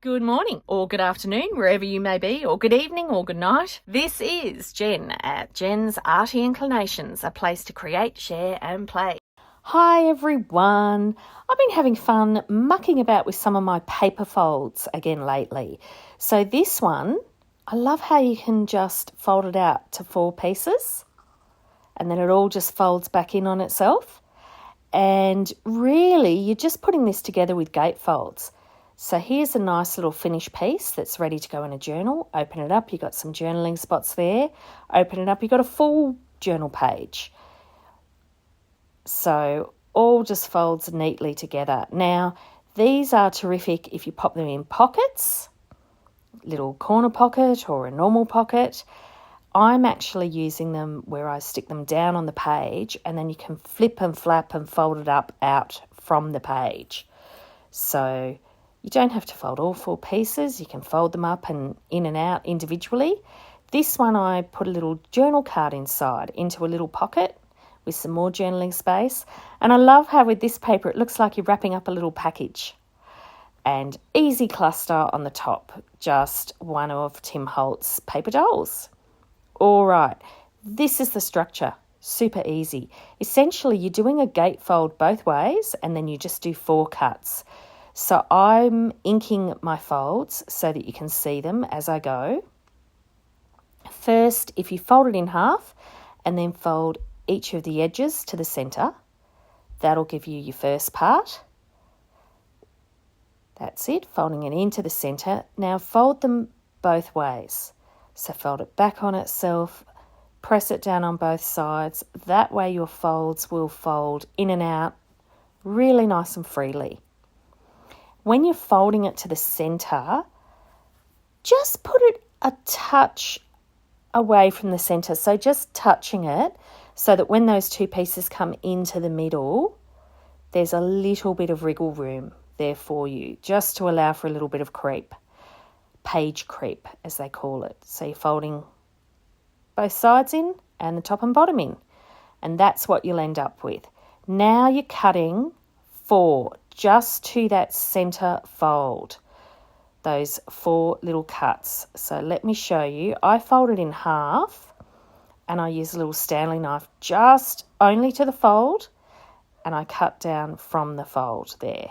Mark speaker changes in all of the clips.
Speaker 1: Good morning, or good afternoon, wherever you may be, or good evening, or good night. This is Jen at JensArtyInclinations, a place to create, share, and play. Hi everyone. I've been having fun mucking about with some of my paper folds again lately. So this one, I love how you can just fold it out to 4 pieces and then it all just folds back in on itself. And really, you're just putting this together with gatefolds. So here's a nice little finished piece that's ready to go in a journal. Open it up, you've got some journaling spots there. Open it up, you've got a full journal page. So all just folds neatly together. Now, these are terrific if you pop them in pockets, little corner pocket or a normal pocket. I'm actually using them where I stick them down on the page and then you can flip and flap and fold it up out from the page. So you don't have to fold all 4 pieces. You can fold them up and in and out individually. This one I put a little journal card inside into a little pocket with some more journaling space. And I love how with this paper it looks like you're wrapping up a little package. And easy cluster on the top, just one of Tim Holt's paper dolls. All right, this is the structure. Super easy. Essentially, you're doing a gatefold both ways and then you just do 4 cuts. So I'm inking my folds so that you can see them as I go. First, if you fold it in half and then fold each of the edges to the centre, that'll give you your first part. That's it, folding it into the centre. Now fold them both ways. So fold it back on itself, press it down on both sides. That way your folds will fold in and out really nice and freely. When you're folding it to the centre, just put it a touch away from the centre. So just touching it so that when those 2 pieces come into the middle, there's a little bit of wriggle room there for you, just to allow for a little bit of creep. Page creep, as they call it. So you're folding both sides in and the top and bottom in. And that's what you'll end up with. Now you're cutting 4 just to that centre fold. Those 4 little cuts. So let me show you. I fold it in half and I use a little Stanley knife just only to the fold and I cut down from the fold there.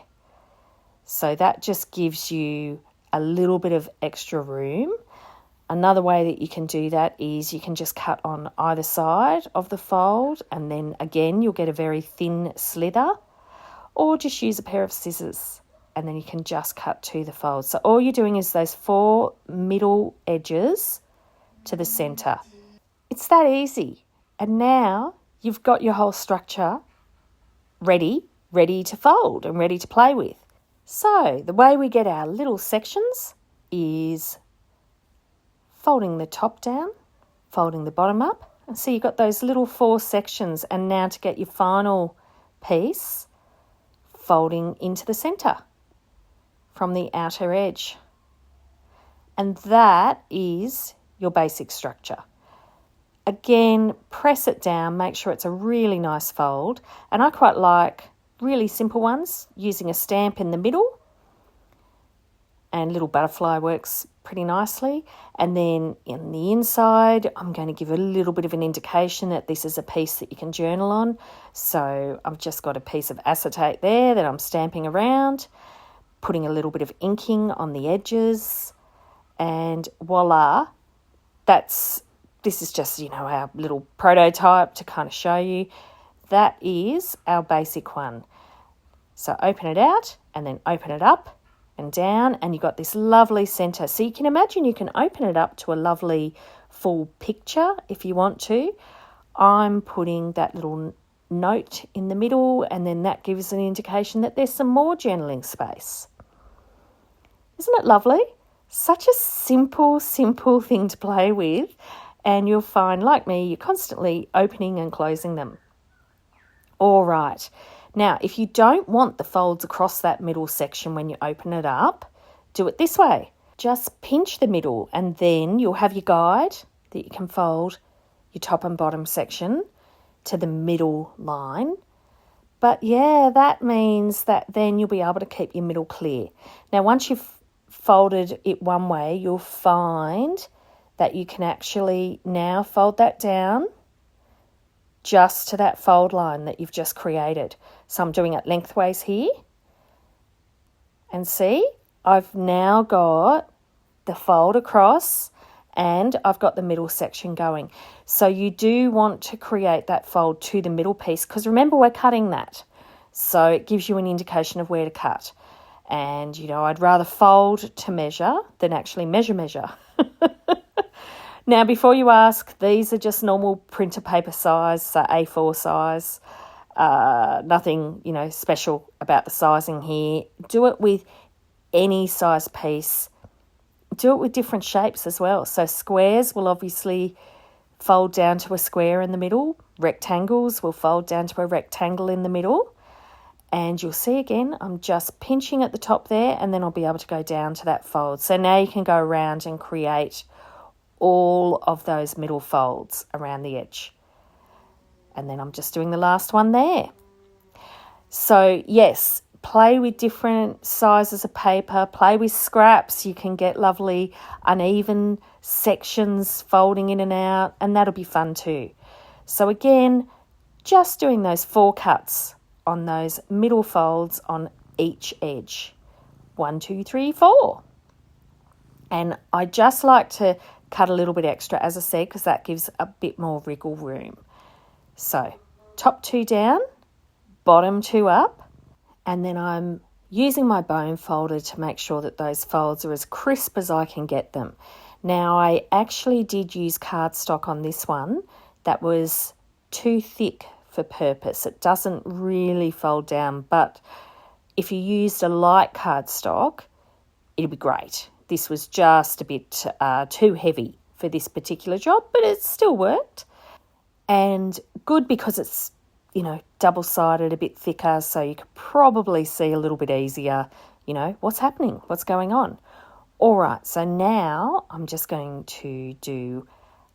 Speaker 1: So that just gives you a little bit of extra room. Another way that you can do that is you can just cut on either side of the fold and then again you'll get a very thin slither, or just use a pair of scissors and then you can just cut to the fold. So all you're doing is those 4 middle edges to the centre. It's that easy. And now you've got your whole structure ready to fold and ready to play with. So the way we get our little sections is folding the top down, folding the bottom up. And so you've got those little 4 sections. And now to get your final piece, folding into the centre from the outer edge. And that is your basic structure. Again, press it down, make sure it's a really nice fold. And I quite like really simple ones, using a stamp in the middle. And little butterfly works pretty nicely. And then in the inside, I'm going to give a little bit of an indication that this is a piece that you can journal on. So I've just got a piece of acetate there that I'm stamping around, putting a little bit of inking on the edges, and voila, this is just, our little prototype to kind of show you. That is our basic one. So open it out and then open it up and down, and you've got this lovely centre. So you can imagine you can open it up to a lovely full picture if you want to. I'm putting that little note in the middle, and then that gives an indication that there's some more journaling space. Isn't it lovely? Such a simple thing to play with, and you'll find, like me, you're constantly opening and closing them. All right. Now, if you don't want the folds across that middle section when you open it up, do it this way. Just pinch the middle and then you'll have your guide that you can fold your top and bottom section to the middle line. But yeah, that means that then you'll be able to keep your middle clear. Now, once you've folded it one way, you'll find that you can actually now fold that down just to that fold line that you've just created. So I'm doing it lengthways here. And see, I've now got the fold across and I've got the middle section going. So you do want to create that fold to the middle piece, because remember, we're cutting that. So it gives you an indication of where to cut. And, you know, I'd rather fold to measure than actually measure. Now, before you ask, these are just normal printer paper size, so A4 size. Nothing, you know, special about the sizing here. Do it with any size piece. Do it with different shapes as well. So squares will obviously fold down to a square in the middle. Rectangles will fold down to a rectangle in the middle. And you'll see again, I'm just pinching at the top there, and then I'll be able to go down to that fold. So now you can go around and create all of those middle folds around the edge. And then I'm just doing the last one there. So yes, play with different sizes of paper, play with scraps. You can get lovely uneven sections folding in and out, and that'll be fun too. So again, just doing those 4 cuts on those middle folds on each edge. 1, 2, 3, 4. And I just like to cut a little bit extra, as I said, because that gives a bit more wriggle room. So top 2 down, bottom 2 up, and then I'm using my bone folder to make sure that those folds are as crisp as I can get them. Now, I actually did use cardstock on this one that was too thick for purpose. It doesn't really fold down, but if you used a light cardstock, it'd be great. This was just a bit too heavy for this particular job, but it still worked. And good because it's, you know, double-sided, a bit thicker, so you could probably see a little bit easier, you know, what's happening, what's going on. All right, so now I'm just going to do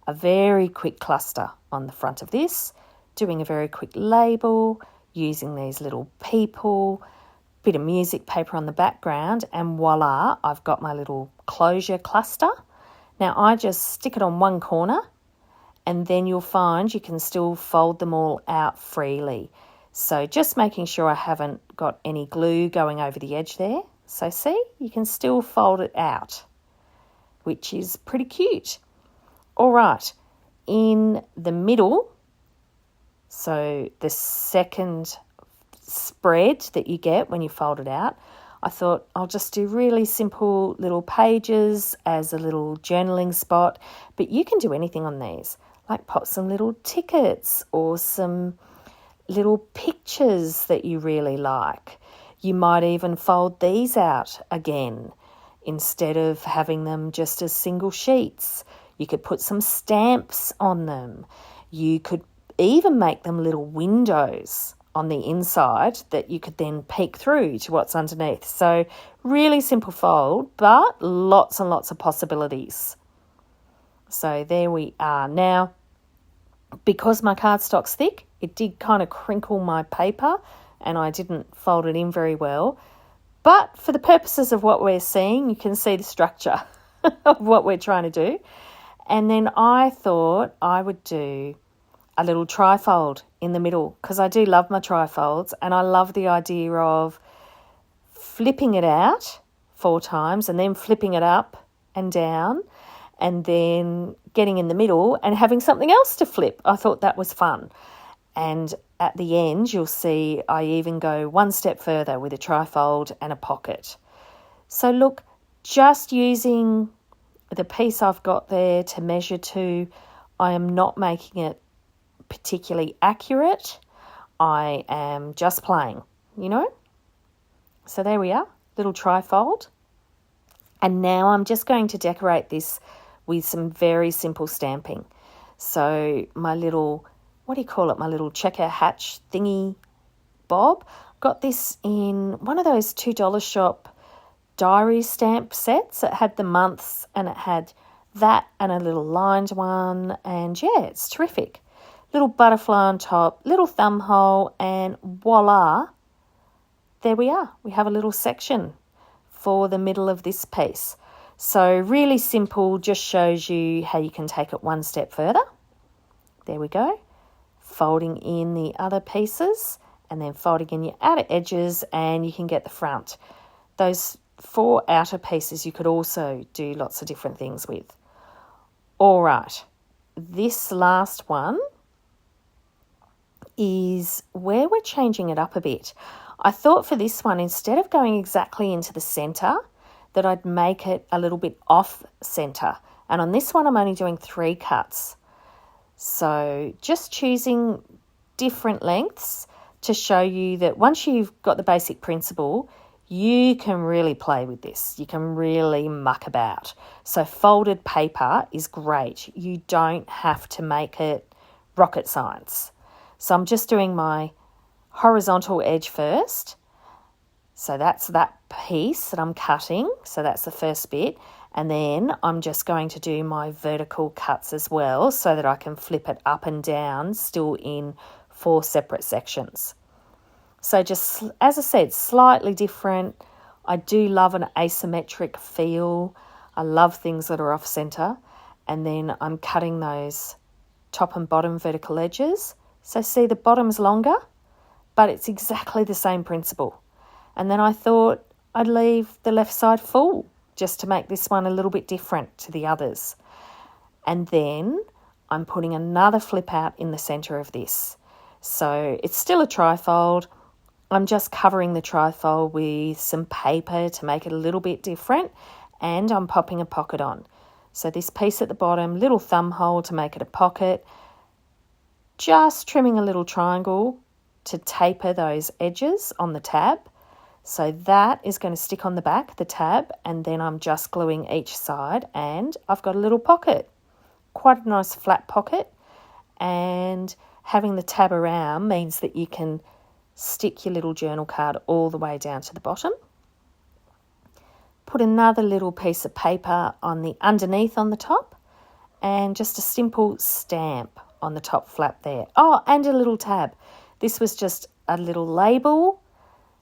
Speaker 1: a very quick cluster on the front of this, doing a very quick label, using these little people, bit of music paper on the background, and voila, I've got my little closure cluster. Now I just stick it on one corner, and then you'll find you can still fold them all out freely. So just making sure I haven't got any glue going over the edge there. So see, you can still fold it out, which is pretty cute. All right, in the middle, so the second spread that you get when you fold it out, I thought I'll just do really simple little pages as a little journaling spot, but you can do anything on these, like pop some little tickets or some little pictures that you really like. You might even fold these out again instead of having them just as single sheets. You could put some stamps on them. You could even make them little windows on the inside that you could then peek through to what's underneath. So really simple fold, but lots and lots of possibilities. So there we are. Now, because my cardstock's thick, it did kind of crinkle my paper and I didn't fold it in very well. But for the purposes of what we're seeing, you can see the structure of what we're trying to do. And then I thought I would do a little trifold in the middle, because I do love my trifolds, and I love the idea of flipping it out 4 times and then flipping it up and down and then getting in the middle and having something else to flip. I thought that was fun. And at the end, you'll see I even go one step further with a trifold and a pocket. So look, just using the piece I've got there to measure to, I am not making it particularly accurate. I am just playing, you know. So there we are, little trifold. And now I'm just going to decorate this with some very simple stamping. So my little, what do you call it, my little checker hatch thingy bob, got this in one of those $2 shop diary stamp sets. It had the months and it had that and a little lined one, and yeah, it's terrific. Little butterfly on top, little thumb hole, and voila, there we are. We have a little section for the middle of this piece. So really simple, just shows you how you can take it one step further. There we go. Folding in the other pieces and then folding in your outer edges, and you can get the front. Those 4 outer pieces you could also do lots of different things with. All right, this last one is where we're changing it up a bit. I thought for this one, instead of going exactly into the centre, that I'd make it a little bit off centre. And on this one, I'm only doing 3 cuts. So just choosing different lengths to show you that once you've got the basic principle, you can really play with this. You can really muck about. So folded paper is great. You don't have to make it rocket science. So I'm just doing my horizontal edge first. So that's that piece that I'm cutting. So that's the first bit. And then I'm just going to do my vertical cuts as well so that I can flip it up and down still in 4 separate sections. So just, as I said, slightly different. I do love an asymmetric feel. I love things that are off centre. And then I'm cutting those top and bottom vertical edges. So see, the bottom's longer, but it's exactly the same principle. And then I thought I'd leave the left side full just to make this one a little bit different to the others. And then I'm putting another flip out in the centre of this. So it's still a trifold. I'm just covering the trifold with some paper to make it a little bit different, and I'm popping a pocket on. So this piece at the bottom, little thumb hole to make it a pocket, just trimming a little triangle to taper those edges on the tab. So that is going to stick on the back, the tab, and then I'm just gluing each side, and I've got a little pocket, quite a nice flat pocket. And having the tab around means that you can stick your little journal card all the way down to the bottom. Put another little piece of paper on the underneath on the top, and just a simple stamp on the top flap there. Oh, and a little tab. This was just a little label.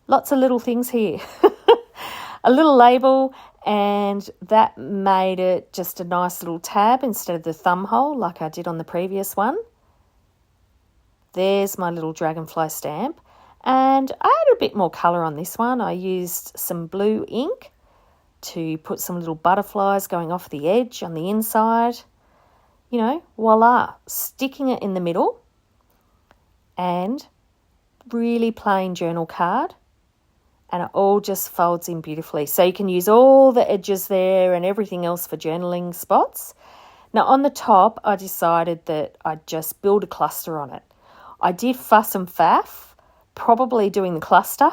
Speaker 1: Lots of little things here. A little label, and that made it just a nice little tab instead of the thumb hole like I did on the previous one. There's my little dragonfly stamp. And I added a bit more colour on this one. I used some blue ink to put some little butterflies going off the edge on the inside. You know, voila, sticking it in the middle, and really plain journal card. And it all just folds in beautifully. So you can use all the edges there and everything else for journaling spots. Now on the top, I decided that I'd just build a cluster on it. I did fuss and faff, probably doing the cluster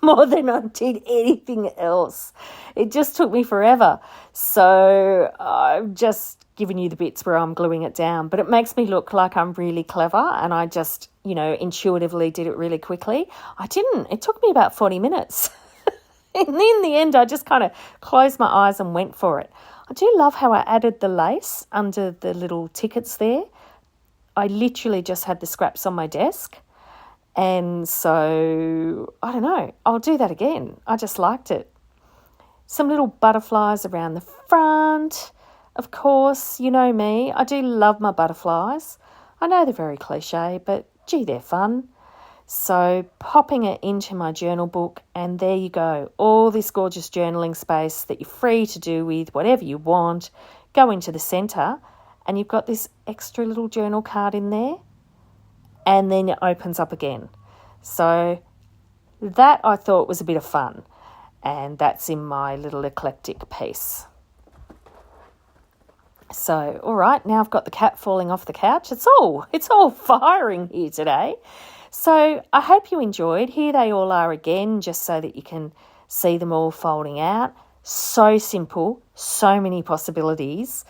Speaker 1: more than I did anything else. It just took me forever. So I've just given you the bits where I'm gluing it down, but it makes me look like I'm really clever, and I just, you know, intuitively did it really quickly. I didn't. It took me about 40 minutes. And in the end, I just kind of closed my eyes and went for it. I do love how I added the lace under the little tickets there. I literally just had the scraps on my desk. And so, I don't know, I'll do that again. I just liked it. Some little butterflies around the front. Of course, you know me, I do love my butterflies. I know they're very cliche, but gee, they're fun. So popping it into my journal book, and there you go. All this gorgeous journaling space that you're free to do with whatever you want. Go into the centre, and you've got this extra little journal card in there. And then it opens up again. So that I thought was a bit of fun. And that's in my little eclectic piece. So, all right, now I've got the cat falling off the couch. It's all firing here today. So I hope you enjoyed. Here they all are again, just so that you can see them all folding out. So simple, so many possibilities.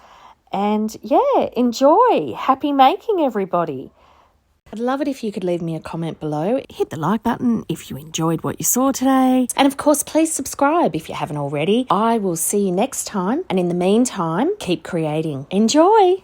Speaker 1: And yeah, enjoy. Happy making, everybody. I'd love it if you could leave me a comment below. Hit the like button if you enjoyed what you saw today. And of course, please subscribe if you haven't already. I will see you next time. And in the meantime, keep creating. Enjoy!